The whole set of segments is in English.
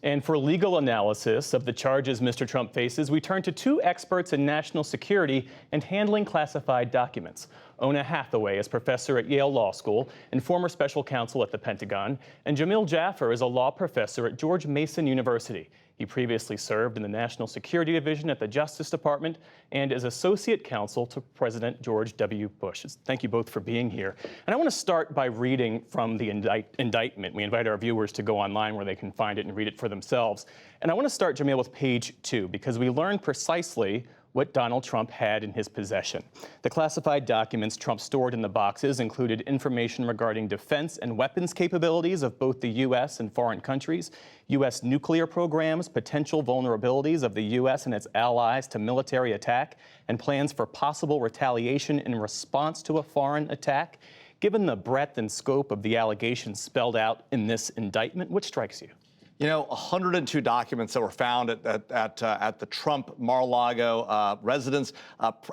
And for legal analysis of the charges Mr. Trump faces, we turn to two experts in national security and handling classified documents. Oona Hathaway is professor at Yale Law School and former special counsel at the Pentagon, and Jamil Jaffer is a law professor at George Mason University. He previously served in the National Security Division at the Justice Department and is associate counsel to President George W. Bush. Thank you both for being here. And I want to start by reading from the indictment. We invite our viewers to go online where they can find it and read it for themselves. And I want to start, Jamil, with page 2, because we learn precisely what Donald Trump had in his possession. The classified documents Trump stored in the boxes included information regarding defense and weapons capabilities of both the U.S. and foreign countries, U.S. nuclear programs, potential vulnerabilities of the U.S. and its allies to military attack, and plans for possible retaliation in response to a foreign attack. Given the breadth and scope of the allegations spelled out in this indictment, which strikes you? You know, 102 documents that were found at the Trump Mar-a-Lago residence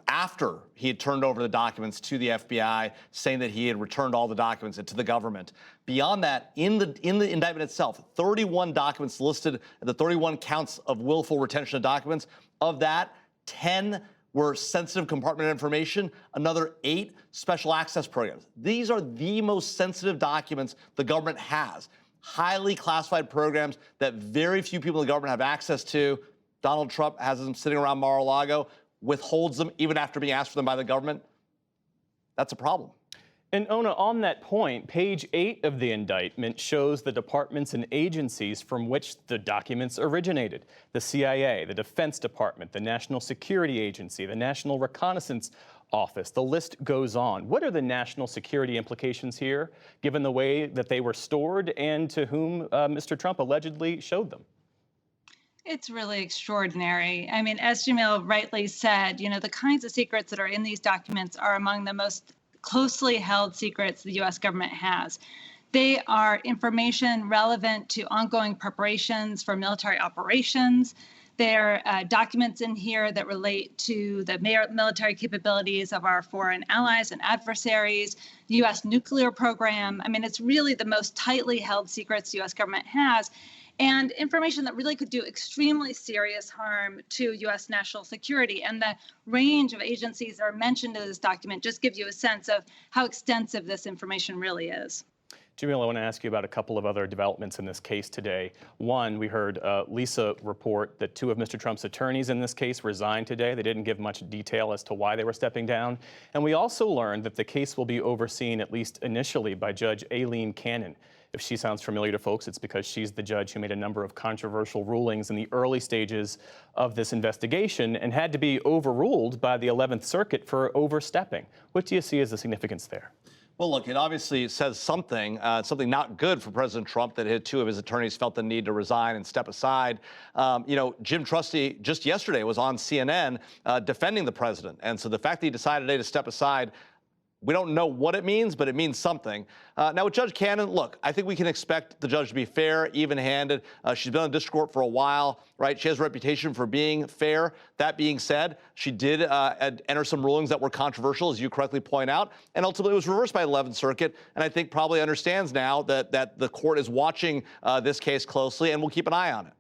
after he had turned over the documents to the FBI, saying that he had returned all the documents to the government. Beyond that, in the indictment itself, 31 documents listed, the 31 counts of willful retention of documents. Of that, 10 were sensitive compartment information, another 8 special access programs. These are the most sensitive documents the government has. Highly classified programs that very few people in the government have access to. Donald Trump has them sitting around Mar-a-Lago, withholds them even after being asked for them by the government. That's a problem. And Oona, on that point, page 8 of the indictment shows the departments and agencies from which the documents originated. The CIA, the Defense Department, the National Security Agency, the National Reconnaissance Office. The list goes on. What are the national security implications here, given the way that they were stored and to whom Mr. Trump allegedly showed them? It's really extraordinary. I mean, as Jamil rightly said, you know, the kinds of secrets that are in these documents are among the most closely held secrets the U.S. government has. They are information relevant to ongoing preparations for military operations. There are documents in here that relate to the military capabilities of our foreign allies and adversaries, the U.S. nuclear program. I mean, it's really the most tightly held secrets the U.S. government has, and information that really could do extremely serious harm to U.S. national security. And the range of agencies that are mentioned in this document just gives you a sense of how extensive this information really is. Jamil, I want to ask you about a couple of other developments in this case today. One, we heard Lisa report that 2 of Mr. Trump's attorneys in this case resigned today. They didn't give much detail as to why they were stepping down. And we also learned that the case will be overseen, at least initially, by Judge Aileen Cannon. If she sounds familiar to folks, it's because she's the judge who made a number of controversial rulings in the early stages of this investigation and had to be overruled by the 11th Circuit for overstepping. What do you see as the significance there? Well, look, it obviously says something not good for President Trump that 2 of his attorneys felt the need to resign and step aside. You know, Jim Trusty just yesterday was on CNN defending the president. And so the fact that he decided today to step aside, we don't know what it means, but it means something. Now, with Judge Cannon, look, I think we can expect the judge to be fair, even-handed. She's been on the district court for a while, right? She has a reputation for being fair. That being said, she did enter some rulings that were controversial, as you correctly point out, and ultimately it was reversed by the 11th Circuit, and I think probably understands now that the court is watching this case closely and will keep an eye on it.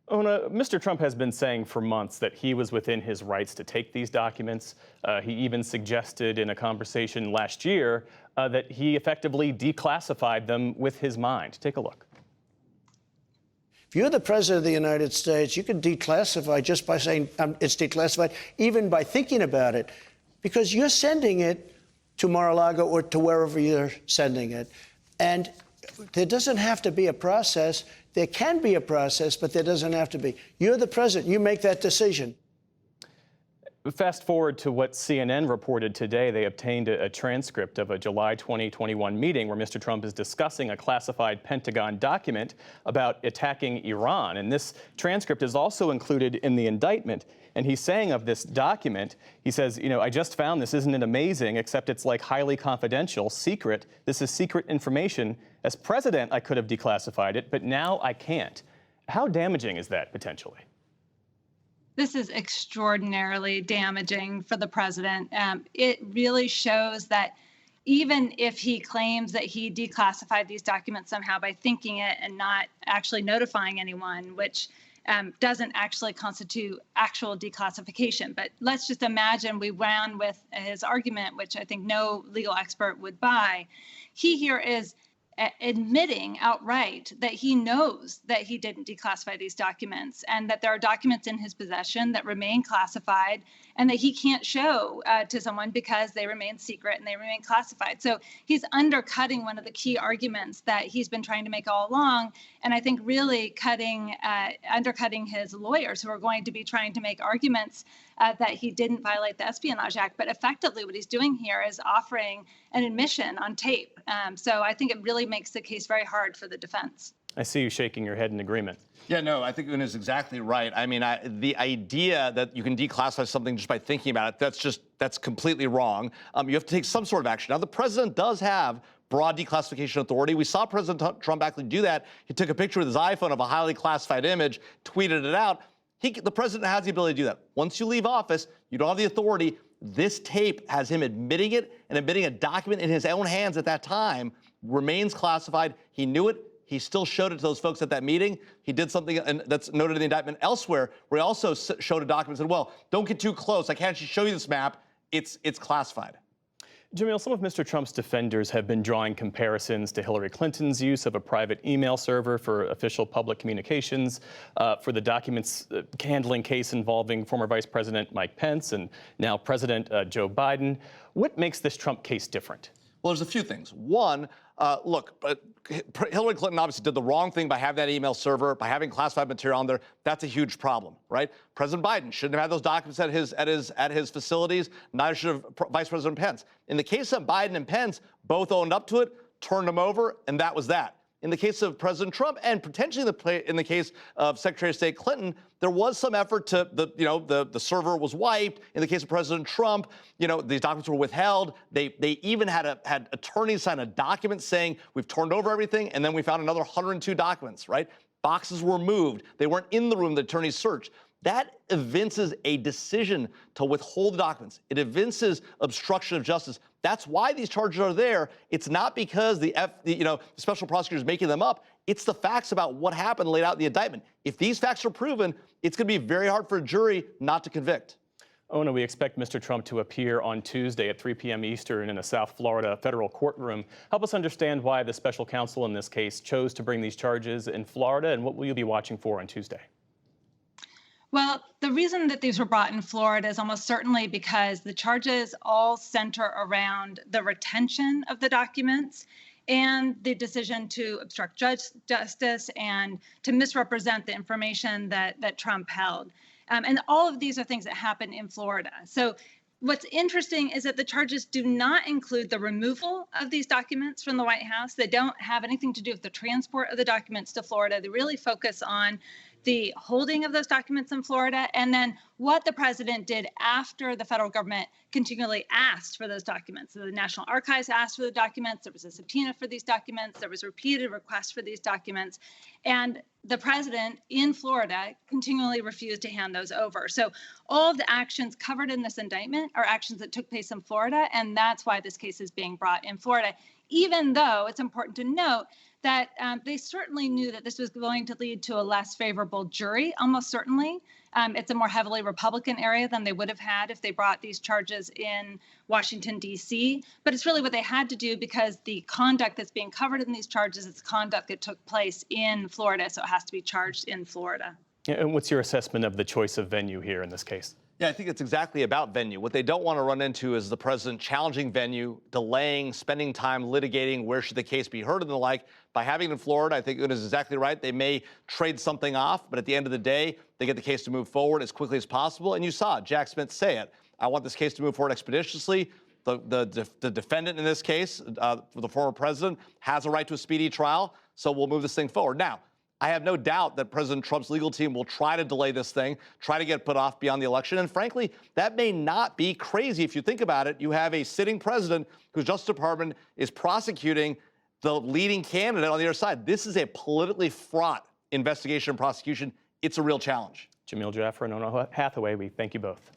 Oona, Mr. Trump has been saying for months that he was within his rights to take these documents. He even suggested in a conversation last year that he effectively declassified them with his mind. Take a look. If you're the president of the United States, you can declassify just by saying it's declassified, even by thinking about it, because you're sending it to Mar-a-Lago or to wherever you're sending it. And there doesn't have to be a process. There can be a process, but there doesn't have to be. You're the president. You make that decision. Fast forward to what CNN reported today. They obtained a transcript of a July 2021 meeting where Mr. Trump is discussing a classified Pentagon document about attacking Iran. And this transcript is also included in the indictment. And he's saying of this document, he says, you know, I just found this, isn't it amazing, except it's like highly confidential, secret. This is secret information. As president, I could have declassified it, but now I can't. How damaging is that potentially? This is extraordinarily damaging for the president. It really shows that even if he claims that he declassified these documents somehow by thinking it and not actually notifying anyone, which doesn't actually constitute actual declassification. But let's just imagine we ran with his argument, which I think no legal expert would buy. He here is admitting outright that he knows that he didn't declassify these documents and that there are documents in his possession that remain classified and that he can't show to someone because they remain secret and they remain classified. So he's undercutting one of the key arguments that he's been trying to make all along, and I think really undercutting his lawyers who are going to be trying to make arguments that he didn't violate the Espionage Act. But effectively what he's doing here is offering an admission on tape. So I think it really makes the case very hard for the defense. I see you shaking your head in agreement. Yeah, no, I think Una's exactly right. I mean, the idea that you can declassify something just by thinking about it, that's completely wrong. You have to take some sort of action. Now, the president does have broad declassification authority. We saw President Trump actually do that. He took a picture with his iPhone of a highly classified image, tweeted it out. The president has the ability to do that. Once you leave office, you don't have the authority. This tape has him admitting it, and admitting a document in his own hands at that time remains classified. He knew it. He still showed it to those folks at that meeting. He did something and that's noted in the indictment elsewhere, where he also showed a document and said, well, don't get too close. I can't actually show you this map. It's classified. Jamil, some of Mr. Trump's defenders have been drawing comparisons to Hillary Clinton's use of a private email server for official public communications, for the documents handling case involving former Vice President Mike Pence and now President Joe Biden. What makes this Trump case different? Well, there's a few things. One, look, Hillary Clinton obviously did the wrong thing by having that email server, by having classified material on there. That's a huge problem, right? President Biden shouldn't have had those documents at his facilities. Neither should have Vice President Pence. In the case of Biden and Pence, both owned up to it, turned them over, and that was that. In the case of President Trump, and potentially in the case of Secretary of State Clinton, there was some effort to the server was wiped. In the case of President Trump, these documents were withheld. They even had attorneys sign a document saying we've turned over everything, and then we found another 102 documents. Right? Boxes were moved. They weren't in the room. The attorneys searched. That evinces a decision to withhold the documents. It evinces obstruction of justice. That's why these charges are there. It's not because the special prosecutor is making them up. It's the facts about what happened laid out in the indictment. If these facts are proven, it's going to be very hard for a jury not to convict. Ona, we expect Mr. Trump to appear on Tuesday at 3 p.m. Eastern in a South Florida federal courtroom. Help us understand why the special counsel in this case chose to bring these charges in Florida, and what will you be watching for on Tuesday? Well, the reason that these were brought in Florida is almost certainly because the charges all center around the retention of the documents and the decision to obstruct justice and to misrepresent the information that Trump held. And all of these are things that happen in Florida. So what's interesting is that the charges do not include the removal of these documents from the White House. They don't have anything to do with the transport of the documents to Florida. They really focus on the holding of those documents in Florida, and then what the president did after the federal government continually asked for those documents. So the National Archives asked for the documents. There was a subpoena for these documents. There was repeated requests for these documents. And the president in Florida continually refused to hand those over. So all of the actions covered in this indictment are actions that took place in Florida, and that's why this case is being brought in Florida, even though it's important to note that they certainly knew that this was going to lead to a less favorable jury, almost certainly. It's a more heavily Republican area than they would have had if they brought these charges in Washington, D.C. But it's really what they had to do because the conduct that's being covered in these charges is conduct that took place in Florida, so it has to be charged in Florida. And what's your assessment of the choice of venue here in this case? Yeah, I think it's exactly about venue. What they don't want to run into is the president challenging venue, delaying, spending time litigating where should the case be heard and the like. By having it in Florida, I think Una is exactly right. They may trade something off, but at the end of the day, they get the case to move forward as quickly as possible. And you saw Jack Smith say it. I want this case to move forward expeditiously. The defendant in this case, the former president, has a right to a speedy trial, so we'll move this thing forward. Now, I have no doubt that President Trump's legal team will try to delay this thing, try to get put off beyond the election. And frankly, that may not be crazy if you think about it. You have a sitting president whose Justice Department is prosecuting the leading candidate on the other side. This is a politically fraught investigation and prosecution. It's a real challenge. Jamil Jaffer and Ona Hathaway, we thank you both.